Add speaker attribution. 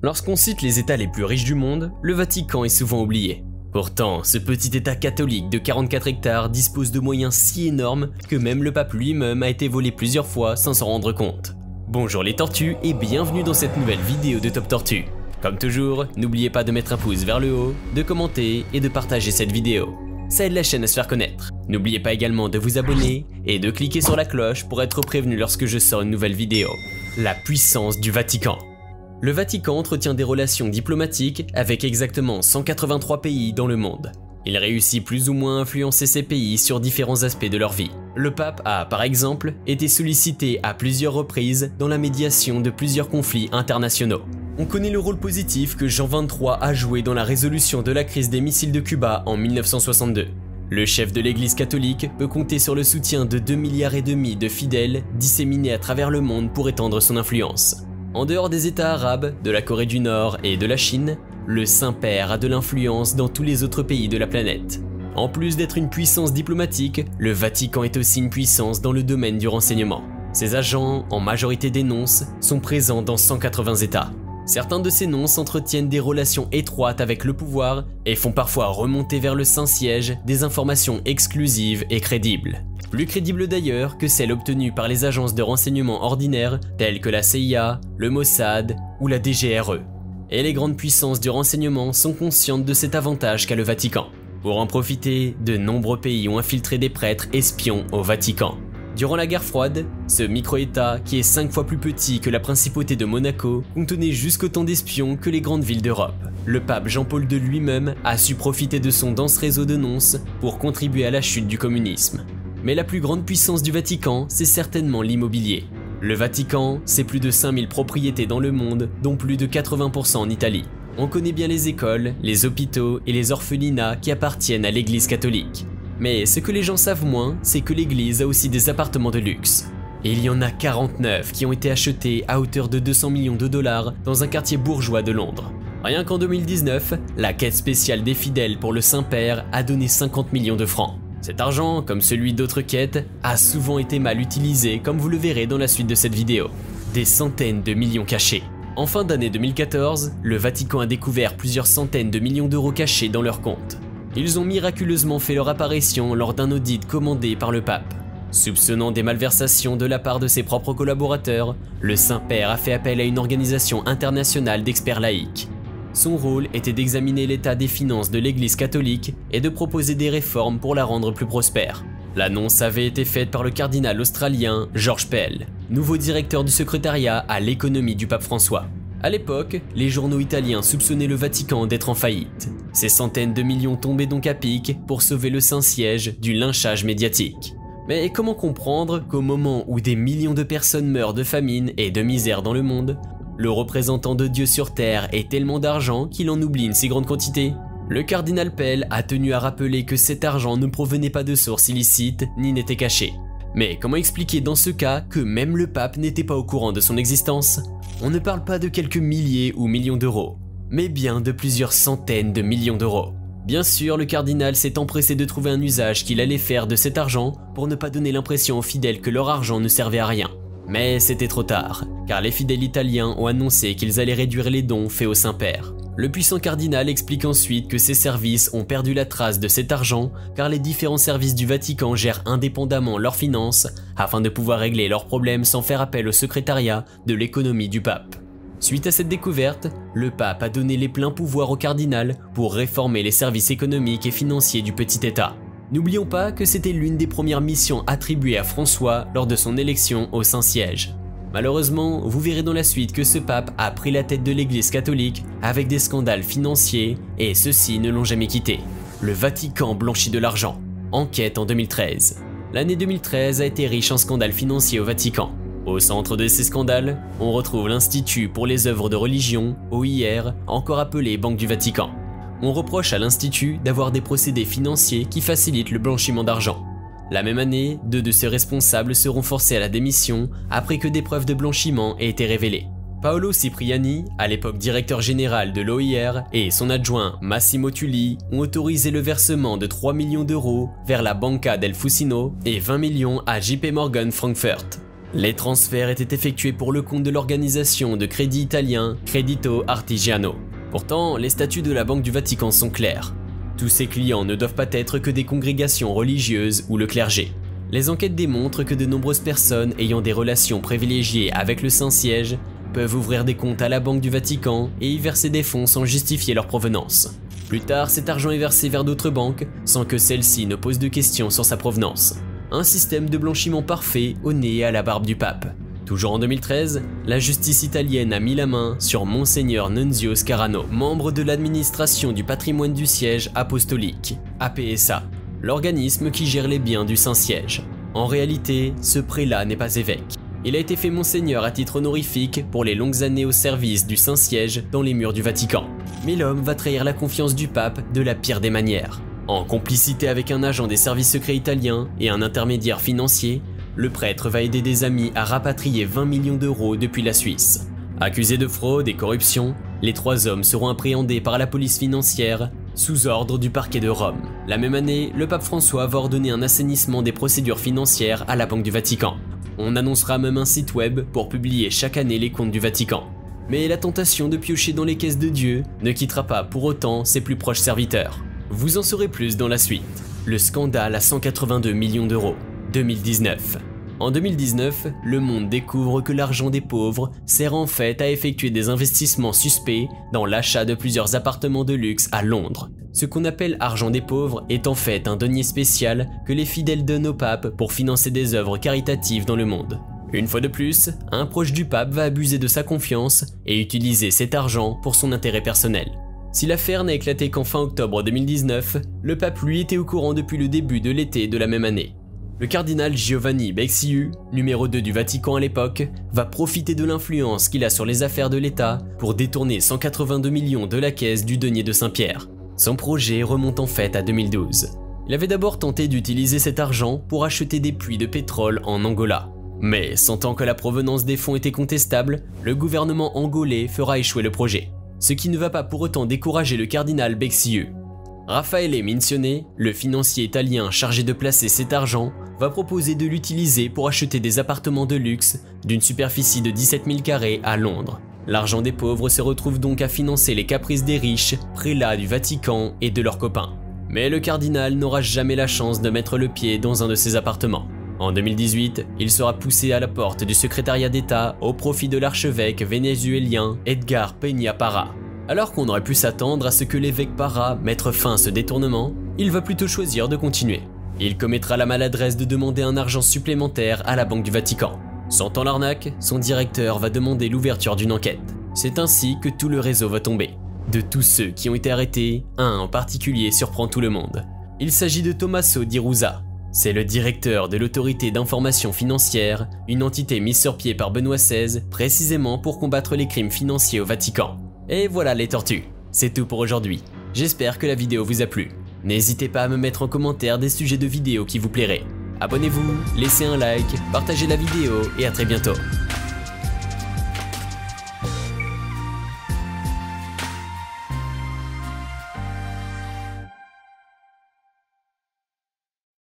Speaker 1: Lorsqu'on cite les États les plus riches du monde, le Vatican est souvent oublié. Pourtant, ce petit État catholique de 44 hectares dispose de moyens si énormes que même le pape lui-même a été volé plusieurs fois sans s'en rendre compte. Bonjour les tortues et bienvenue dans cette nouvelle vidéo de Top Tortue. Comme toujours, n'oubliez pas de mettre un pouce vers le haut, de commenter et de partager cette vidéo. Ça aide la chaîne à se faire connaître. N'oubliez pas également de vous abonner et de cliquer sur la cloche pour être prévenu lorsque je sors une nouvelle vidéo. La puissance du Vatican. Le Vatican entretient des relations diplomatiques avec exactement 183 pays dans le monde. Il réussit plus ou moins à influencer ces pays sur différents aspects de leur vie. Le pape a, par exemple, été sollicité à plusieurs reprises dans la médiation de plusieurs conflits internationaux. On connaît le rôle positif que Jean XXIII a joué dans la résolution de la crise des missiles de Cuba en 1962. Le chef de l'Église catholique peut compter sur le soutien de 2,5 milliards de fidèles disséminés à travers le monde pour étendre son influence. En dehors des États arabes, de la Corée du Nord et de la Chine, le Saint-Père a de l'influence dans tous les autres pays de la planète. En plus d'être une puissance diplomatique, le Vatican est aussi une puissance dans le domaine du renseignement. Ses agents, en majorité des nonces, sont présents dans 180 États. Certains de ces nonces entretiennent des relations étroites avec le pouvoir et font parfois remonter vers le Saint-Siège des informations exclusives et crédibles. Plus crédibles d'ailleurs que celles obtenues par les agences de renseignement ordinaires telles que la CIA, le Mossad ou la DGRE. Et les grandes puissances du renseignement sont conscientes de cet avantage qu'a le Vatican. Pour en profiter, de nombreux pays ont infiltré des prêtres espions au Vatican. Durant la guerre froide, ce micro-État, qui est 5 fois plus petit que la principauté de Monaco, contenait jusqu'autant d'espions que les grandes villes d'Europe. Le pape Jean-Paul II lui-même a su profiter de son dense réseau de nonces pour contribuer à la chute du communisme. Mais la plus grande puissance du Vatican, c'est certainement l'immobilier. Le Vatican, c'est plus de 5000 propriétés dans le monde, dont plus de 80% en Italie. On connaît bien les écoles, les hôpitaux et les orphelinats qui appartiennent à l'Église catholique. Mais ce que les gens savent moins, c'est que l'Église a aussi des appartements de luxe. Et il y en a 49 qui ont été achetés à hauteur de 200 millions de dollars dans un quartier bourgeois de Londres. Rien qu'en 2019, la quête spéciale des fidèles pour le Saint-Père a donné 50 millions de francs. Cet argent, comme celui d'autres quêtes, a souvent été mal utilisé comme vous le verrez dans la suite de cette vidéo. Des centaines de millions cachés. En fin d'année 2014, le Vatican a découvert plusieurs centaines de millions d'euros cachés dans leurs comptes. Ils ont miraculeusement fait leur apparition lors d'un audit commandé par le pape. Soupçonnant des malversations de la part de ses propres collaborateurs, le Saint-Père a fait appel à une organisation internationale d'experts laïcs. Son rôle était d'examiner l'état des finances de l'Église catholique et de proposer des réformes pour la rendre plus prospère. L'annonce avait été faite par le cardinal australien George Pell, nouveau directeur du secrétariat à l'économie du pape François. À l'époque, les journaux italiens soupçonnaient le Vatican d'être en faillite. Ces centaines de millions tombaient donc à pic pour sauver le Saint-Siège du lynchage médiatique. Mais comment comprendre qu'au moment où des millions de personnes meurent de famine et de misère dans le monde, le représentant de Dieu sur terre ait tellement d'argent qu'il en oublie une si grande quantité? Le cardinal Pell a tenu à rappeler que cet argent ne provenait pas de sources illicites ni n'était caché. Mais comment expliquer dans ce cas que même le pape n'était pas au courant de son existence? On ne parle pas de quelques milliers ou millions d'euros, mais bien de plusieurs centaines de millions d'euros. Bien sûr, le cardinal s'est empressé de trouver un usage qu'il allait faire de cet argent pour ne pas donner l'impression aux fidèles que leur argent ne servait à rien. Mais c'était trop tard, car les fidèles italiens ont annoncé qu'ils allaient réduire les dons faits au Saint-Père. Le puissant cardinal explique ensuite que ses services ont perdu la trace de cet argent car les différents services du Vatican gèrent indépendamment leurs finances afin de pouvoir régler leurs problèmes sans faire appel au secrétariat de l'économie du pape. Suite à cette découverte, le pape a donné les pleins pouvoirs au cardinal pour réformer les services économiques et financiers du petit État. N'oublions pas que c'était l'une des premières missions attribuées à François lors de son élection au Saint-Siège. Malheureusement, vous verrez dans la suite que ce pape a pris la tête de l'Église catholique avec des scandales financiers et ceux-ci ne l'ont jamais quitté. Le Vatican blanchit de l'argent. Enquête en 2013. L'année 2013 a été riche en scandales financiers au Vatican. Au centre de ces scandales, on retrouve l'Institut pour les œuvres de religion, OIR, encore appelé Banque du Vatican. On reproche à l'Institut d'avoir des procédés financiers qui facilitent le blanchiment d'argent. La même année, 2 de ses responsables seront forcés à la démission après que des preuves de blanchiment aient été révélées. Paolo Cipriani, à l'époque directeur général de l'OIR, et son adjoint Massimo Tulli ont autorisé le versement de 3 millions d'euros vers la Banca del Fucino et 20 millions à JP Morgan Frankfurt. Les transferts étaient effectués pour le compte de l'organisation de crédit italien Credito Artigiano. Pourtant, les statuts de la Banque du Vatican sont clairs. Tous ses clients ne doivent pas être que des congrégations religieuses ou le clergé. Les enquêtes démontrent que de nombreuses personnes ayant des relations privilégiées avec le Saint-Siège peuvent ouvrir des comptes à la Banque du Vatican et y verser des fonds sans justifier leur provenance. Plus tard, cet argent est versé vers d'autres banques sans que celles-ci ne posent de questions sur sa provenance. Un système de blanchiment parfait au nez et à la barbe du pape. Toujours en 2013, la justice italienne a mis la main sur Monseigneur Nunzio Scarano, membre de l'administration du patrimoine du siège apostolique, APSA, l'organisme qui gère les biens du Saint-Siège. En réalité, ce prélat n'est pas évêque. Il a été fait monseigneur à titre honorifique pour les longues années au service du Saint-Siège dans les murs du Vatican. Mais l'homme va trahir la confiance du pape de la pire des manières. En complicité avec un agent des services secrets italiens et un intermédiaire financier, le prêtre va aider des amis à rapatrier 20 millions d'euros depuis la Suisse. Accusés de fraude et corruption, les 3 hommes seront appréhendés par la police financière sous ordre du parquet de Rome. La même année, le pape François va ordonner un assainissement des procédures financières à la Banque du Vatican. On annoncera même un site web pour publier chaque année les comptes du Vatican. Mais la tentation de piocher dans les caisses de Dieu ne quittera pas pour autant ses plus proches serviteurs. Vous en saurez plus dans la suite. Le scandale à 182 millions d'euros. 2019. En 2019, le monde découvre que l'argent des pauvres sert en fait à effectuer des investissements suspects dans l'achat de plusieurs appartements de luxe à Londres. Ce qu'on appelle argent des pauvres est en fait un denier spécial que les fidèles donnent au pape pour financer des œuvres caritatives dans le monde. Une fois de plus, un proche du pape va abuser de sa confiance et utiliser cet argent pour son intérêt personnel. Si l'affaire n'a éclaté qu'en fin octobre 2019, le pape lui était au courant depuis le début de l'été de la même année. Le cardinal Giovanni Becciu, numéro 2 du Vatican à l'époque, va profiter de l'influence qu'il a sur les affaires de l'État pour détourner 182 millions de la caisse du denier de Saint-Pierre. Son projet remonte en fait à 2012. Il avait d'abord tenté d'utiliser cet argent pour acheter des puits de pétrole en Angola. Mais sentant que la provenance des fonds était contestable, le gouvernement angolais fera échouer le projet. Ce qui ne va pas pour autant décourager le cardinal Becciu. Raffaele Mincione, le financier italien chargé de placer cet argent, va proposer de l'utiliser pour acheter des appartements de luxe d'une superficie de 17 000 carrés à Londres. L'argent des pauvres se retrouve donc à financer les caprices des riches, prélats du Vatican et de leurs copains. Mais le cardinal n'aura jamais la chance de mettre le pied dans un de ces appartements. En 2018, il sera poussé à la porte du secrétariat d'État au profit de l'archevêque vénézuélien Edgar Peña Parra. Alors qu'on aurait pu s'attendre à ce que l'évêque Parra mette fin à ce détournement, il va plutôt choisir de continuer. Il commettra la maladresse de demander un argent supplémentaire à la Banque du Vatican. Sentant l'arnaque, son directeur va demander l'ouverture d'une enquête. C'est ainsi que tout le réseau va tomber. De tous ceux qui ont été arrêtés, un en particulier surprend tout le monde. Il s'agit de Tommaso Di Rusa. C'est le directeur de l'autorité d'information financière, une entité mise sur pied par Benoît XVI précisément pour combattre les crimes financiers au Vatican. Et voilà les tortues, c'est tout pour aujourd'hui. J'espère que la vidéo vous a plu. N'hésitez pas à me mettre en commentaire des sujets de vidéos qui vous plairaient. Abonnez-vous, laissez un like, partagez la vidéo et à très bientôt.